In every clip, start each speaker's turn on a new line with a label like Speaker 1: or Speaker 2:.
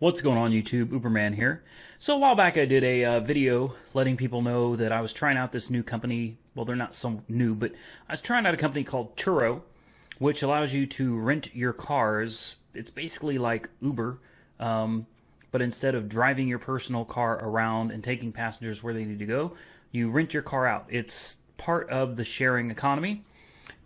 Speaker 1: What's going on YouTube? Uberman here. So a while back I did a video letting people know that I was trying out this new company. Well, they're not so new, but I was trying out a company called Turo, which allows you to rent your cars. It's basically like Uber, but instead of driving your personal car around and taking passengers where they need to go, you rent your car out. It's part of the sharing economy.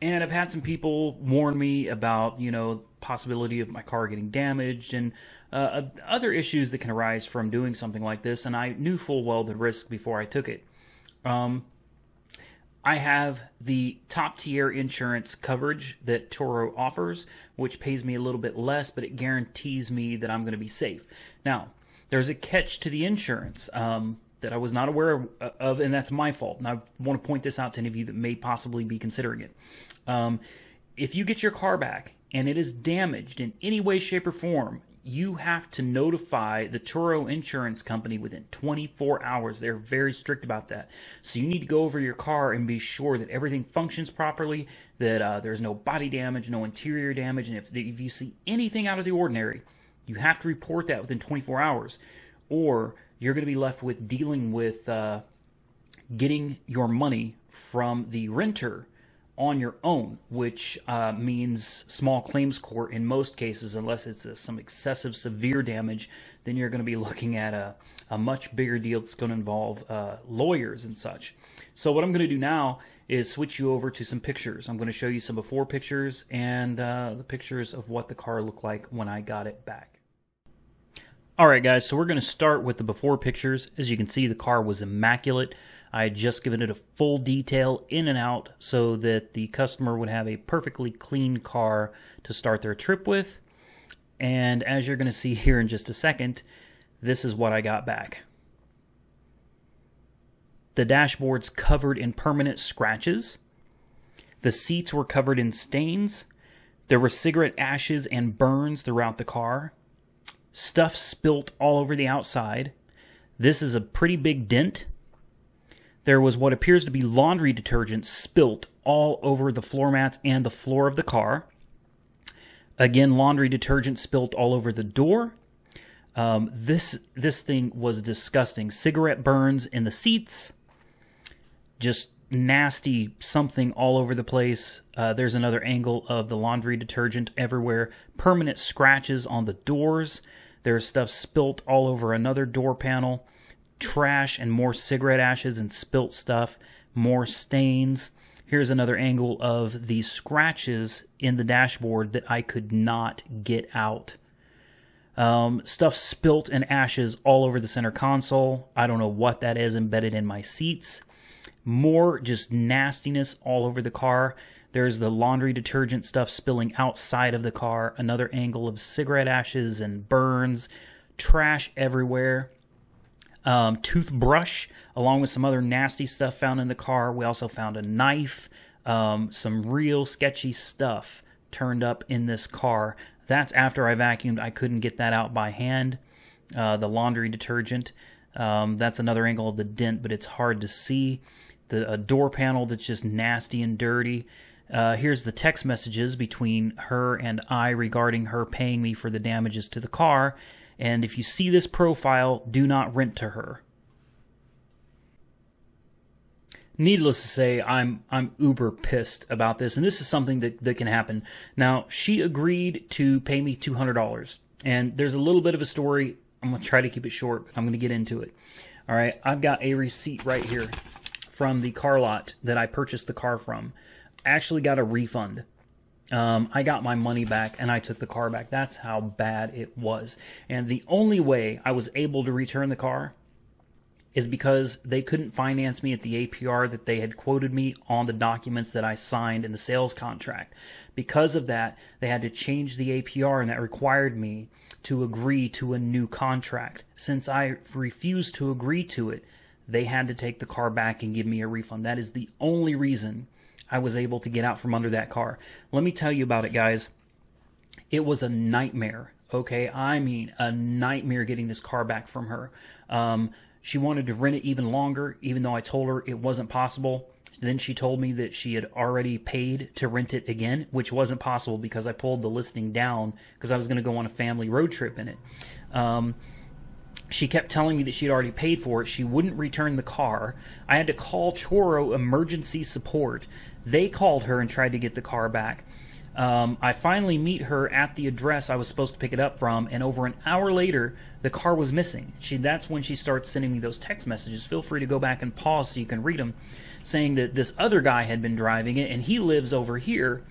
Speaker 1: And I've had some people warn me about, possibility of my car getting damaged and other issues that can arise from doing something like this. And I knew full well the risk before I took it. I have the top tier insurance coverage that Turo offers, which pays me a little bit less, but it guarantees me that I'm going to be safe. Now, there's a catch to the insurance that I was not aware of, and that's my fault. And I want to point this out to any of you that may possibly be considering it. If you get your car back and it is damaged in any way, shape, or form, you have to notify the Turo insurance company within 24 hours. They're very strict about that. So you need to go over your car and be sure that everything functions properly, that there's no body damage, no interior damage, and if you see anything out of the ordinary, you have to report that within 24 hours, or you're going to be left with dealing with getting your money from the renter on your own, which means small claims court in most cases, unless it's some excessive severe damage. Then you're going to be looking at a much bigger deal that's going to involve lawyers and such. So what I'm going to do now is switch you over to some pictures. I'm going to show you some before pictures and the pictures of what the car looked like when I got it back. Alright guys, so we're going to start with the before pictures. As you can see, the car was immaculate. I had just given it a full detail in and out so that the customer would have a perfectly clean car to start their trip with. And as you're going to see here in just a second, this is what I got back. The dashboard's covered in permanent scratches. The seats were covered in stains. There were cigarette ashes and burns throughout the car. Stuff spilt all over the outside. This is a pretty big dent. There was what appears to be laundry detergent spilt all over the floor mats and the floor of the car. Again, laundry detergent spilt all over the door. This thing was disgusting. Cigarette burns in the seats. Just nasty something all over the place. There's another angle of the laundry detergent everywhere. Permanent scratches on the doors. There's stuff spilt all over another door panel. Trash and more cigarette ashes and spilt stuff. More stains. Here's another angle of the scratches in the dashboard that I could not get out. Stuff spilt and ashes all over the center console. I don't know what that is embedded in my seats. More just nastiness all over the car. There's the laundry detergent stuff spilling outside of the car. Another angle of cigarette ashes and burns. Trash everywhere. Toothbrush, along with some other nasty stuff found in the car. We also found a knife. Some real sketchy stuff turned up in this car. That's after I vacuumed. I couldn't get that out by hand. The laundry detergent. That's another angle of the dent, but it's hard to see. The door panel that's just nasty and dirty. Here's the text messages between her and I regarding her paying me for the damages to the car. And if you see this profile, do not rent to her. Needless to say, I'm uber pissed about this, and this is something that can happen. Now, she agreed to pay me $200, and there's a little bit of a story. I'm going to try to keep it short, but I'm going to get into it. All right, I've got a receipt right here from the car lot that I purchased the car from. I actually got a refund. I got my money back and I took the car back. That's how bad it was. And the only way I was able to return the car is because they couldn't finance me at the APR that they had quoted me on the documents that I signed in the sales contract. Because of that, they had to change the APR, and that required me to agree to a new contract. Since I refused to agree to it, they had to take the car back and give me a refund. That is the only reason I was able to get out from under that car. Let me tell you about it, guys. It was a nightmare, okay? I mean, a nightmare getting this car back from her. She wanted to rent it even longer, even though I told her it wasn't possible. Then she told me that she had already paid to rent it again, which wasn't possible because I pulled the listing down because I was going to go on a family road trip in it. She kept telling me that she had already paid for it. She wouldn't return the car. I had to call Turo emergency support. They called her and tried to get the car back. I finally meet her at the address I was supposed to pick it up from, and over an hour later, the car was missing. That's when she starts sending me those text messages. Feel free to go back and pause so you can read them, saying that this other guy had been driving it, and he lives over here.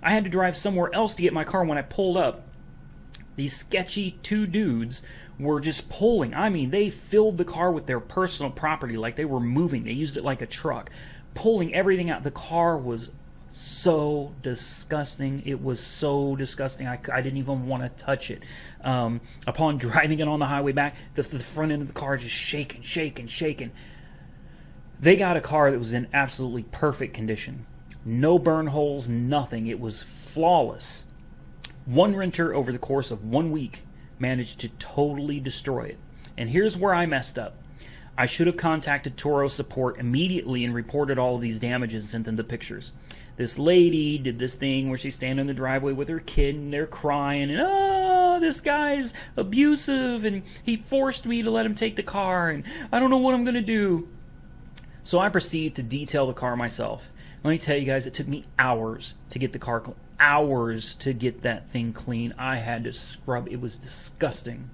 Speaker 1: I had to drive somewhere else to get my car. When I pulled up, these sketchy two dudes were just pulling. I mean, they filled the car with their personal property like they were moving. They used it like a truck, pulling everything out. The car was so disgusting. It was so disgusting. I didn't even want to touch it. Upon driving it on the highway back, the front end of the car just shaking. They got a car that was in absolutely perfect condition. No burn holes, nothing. It was flawless. One renter over the course of 1 week managed to totally destroy it. And here's where I messed up. I should have contacted Turo support immediately and reported all of these damages and sent them the pictures. This lady did this thing where she's standing in the driveway with her kid and they're crying and, oh, this guy's abusive and he forced me to let him take the car and I don't know what I'm going to do. So I proceed to detail the car myself. Let me tell you guys, it took me hours to get the car clean. Hours to get that thing clean. I had to scrub. It was disgusting.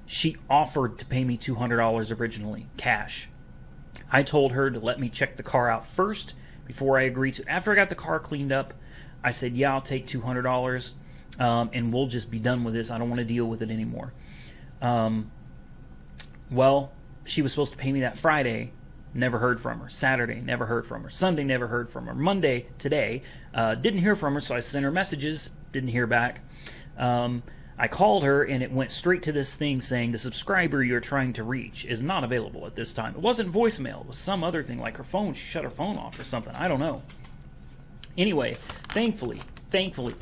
Speaker 1: She offered to pay me $200 originally, cash. I told her to let me check the car out first before I agreed to. After I got the car cleaned up, I said, yeah, I'll take $200 and we'll just be done with this. I don't want to deal with it anymore. Well, she was supposed to pay me that Friday. Never heard from her. Saturday, never heard from her. Sunday, never heard from her. Monday, today, didn't hear from her, so I sent her messages, didn't hear back. I called her, and it went straight to this thing saying, the subscriber you're trying to reach is not available at this time. It wasn't voicemail. It was some other thing, like her phone. She shut her phone off or something. I don't know. Anyway, thankfully,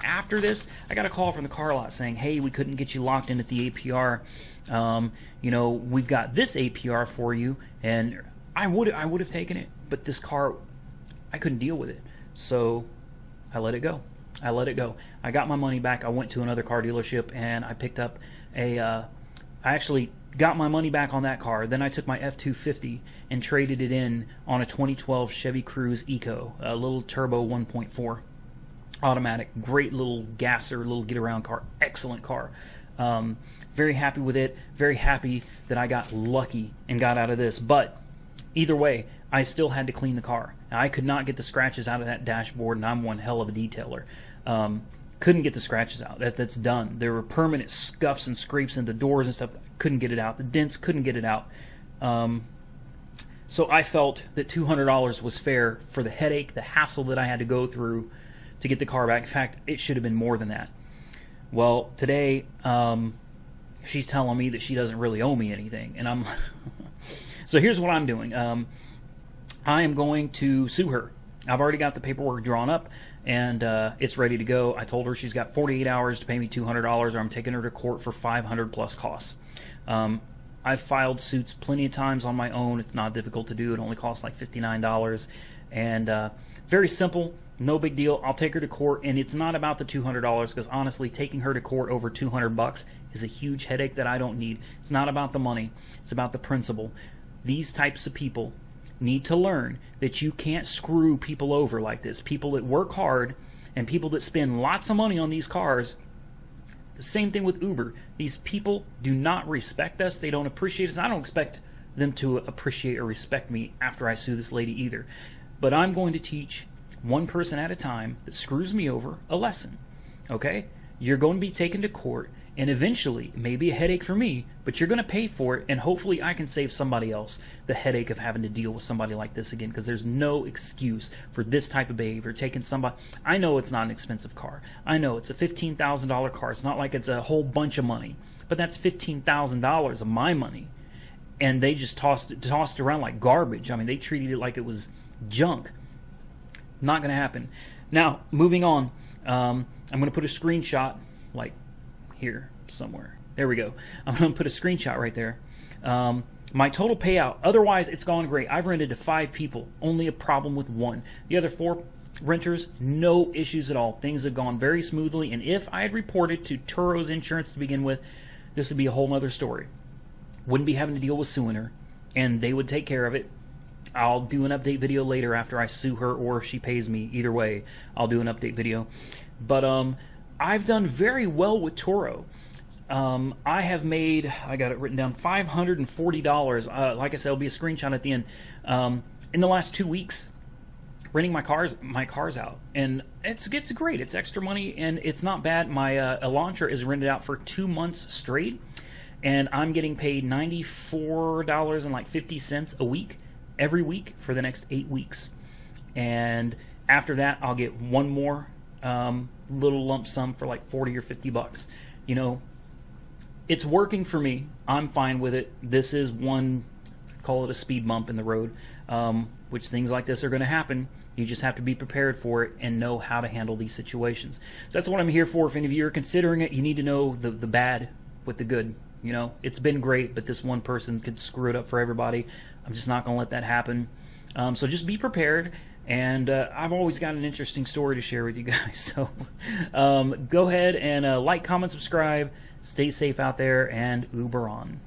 Speaker 1: after this, I got a call from the car lot saying, hey, we couldn't get you locked in at the APR. We've got this APR for you, and I would have taken it, but this car, I couldn't deal with it. So I let it go. I got my money back. I went to another car dealership and I picked up I actually got my money back on that car. Then I took my F-250 and traded it in on a 2012 Chevy Cruze Eco, a little turbo 1.4 automatic, great little gasser, little get around car, excellent car. Very happy with it. Very happy that I got lucky and got out of this. But either way, I still had to clean the car. Now, I could not get the scratches out of that dashboard, and I'm one hell of a detailer. Couldn't get the scratches out. That's done. There were permanent scuffs and scrapes in the doors and stuff. Couldn't get it out. The dents, couldn't get it out. So I felt that $200 was fair for the headache, the hassle that I had to go through to get the car back. In fact, it should have been more than that. Well, today, she's telling me that she doesn't really owe me anything, and I'm... So here's what I'm doing. I am going to sue her. I've already got the paperwork drawn up, and it's ready to go. I told her she's got 48 hours to pay me $200, or I'm taking her to court for $500 plus costs. I've filed suits plenty of times on my own. It's not difficult to do. It only costs like $59, and very simple. No big deal. I'll take her to court, and it's not about the $200 because honestly, taking her to court over $200 is a huge headache that I don't need. It's not about the money. It's about the principle. These types of people need to learn that you can't screw people over like this. People that work hard and people that spend lots of money on these cars. The same thing with Uber. These people do not respect us. They don't appreciate us. And I don't expect them to appreciate or respect me after I sue this lady either. But I'm going to teach one person at a time that screws me over a lesson. Okay? You're going to be taken to court, and eventually, it may be a headache for me, but you're going to pay for it, and hopefully I can save somebody else the headache of having to deal with somebody like this again, because there's no excuse for this type of behavior. Taking somebody, I know it's not an expensive car. I know it's a $15,000 car. It's not like it's a whole bunch of money, but that's $15,000 of my money, and they just tossed it around like garbage. I mean, they treated it like it was junk. Not going to happen. Now, moving on, I'm going to put a screenshot, like here somewhere. There we go. I'm going to put a screenshot right there. My total payout, otherwise it's gone great. I've rented to 5 people, only a problem with 1. The other 4 renters, no issues at all. Things have gone very smoothly, and if I had reported to Turo's insurance to begin with, this would be a whole nother story. Wouldn't be having to deal with suing her, and they would take care of it. I'll do an update video later after I sue her, or if she pays me. Either way, I'll do an update video. But I've done very well with Turo. I have made, I got it written down, $540. Like I said, it'll be a screenshot at the end. In the last 2 weeks, renting my cars out, and it's great. It's extra money, and it's not bad. My Elantra is rented out for 2 months straight, and I'm getting paid $94.50 a week every week for the next 8 weeks. And after that, I'll get one more little lump sum for like 40 or 50 bucks. You know, it's working for me. I'm fine with it. This is one, call it a speed bump in the road, which things like this are going to happen. You just have to be prepared for it and know how to handle these situations. So that's what I'm here for. If any of you are considering it, you need to know the bad with the good. You know, it's been great, but this one person could screw it up for everybody. I'm just not going to let that happen. So just be prepared. And I've always got an interesting story to share with you guys. So go ahead and like, comment, subscribe. Stay safe out there, and Uber on.